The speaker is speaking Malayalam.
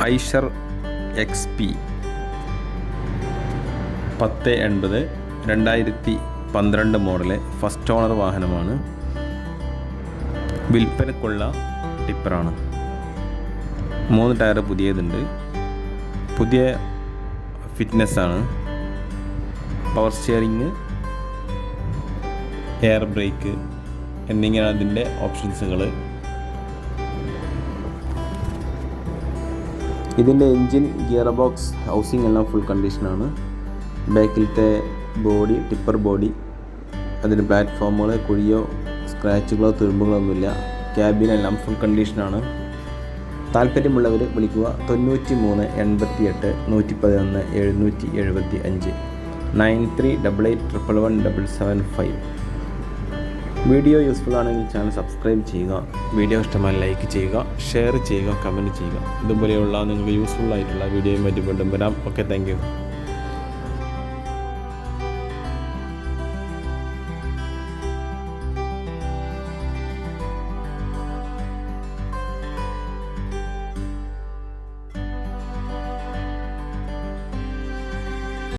Eicher XP 10.80 2012 model first owner വാഹനമാണ്. വിൽപ്പനക്കുള്ള ടിപ്പറാണ്. 3 ടയർ പുതിയതുണ്ട്. പുതിയ ഫിറ്റ്നസ്സാണ്. പവർ സ്റ്റിയറിങ്, എയർ ബ്രേക്ക് എന്നിങ്ങനെയാണ് അതിൻ്റെ ഓപ്ഷൻസുകൾ. ഇതിൻ്റെ എൻജിൻ, ഗിയർ ബോക്സ്, ഹൗസിംഗ് എല്ലാം ഫുൾ കണ്ടീഷനാണ്. ബാക്കിലത്തെ ബോഡി, ടിപ്പർ ബോഡി, അതിൻ്റെ പ്ലാറ്റ്ഫോമുകൾ, കുഴിയോ സ്ക്രാച്ചുകളോ തുരുമ്പുകളോ ഒന്നുമില്ല. ക്യാബിനെല്ലാം ഫുൾ കണ്ടീഷനാണ്. താല്പര്യമുള്ളവർ വിളിക്കുക 93 88 111 775 9388111775. വീഡിയോ യൂസ്ഫുൾ ആണെങ്കിൽ ചാനൽ സബ്സ്ക്രൈബ് ചെയ്യുക. വീഡിയോ ഇഷ്ടമായി ലൈക്ക് ചെയ്യുക, ഷെയർ ചെയ്യുക, കമൻറ്റ് ചെയ്യുക. ഇതുപോലെയുള്ള നിങ്ങൾക്ക് യൂസ്ഫുൾ ആയിട്ടുള്ള വീഡിയോയുമായിട്ട് വീണ്ടും വരാം. Okay, thank you.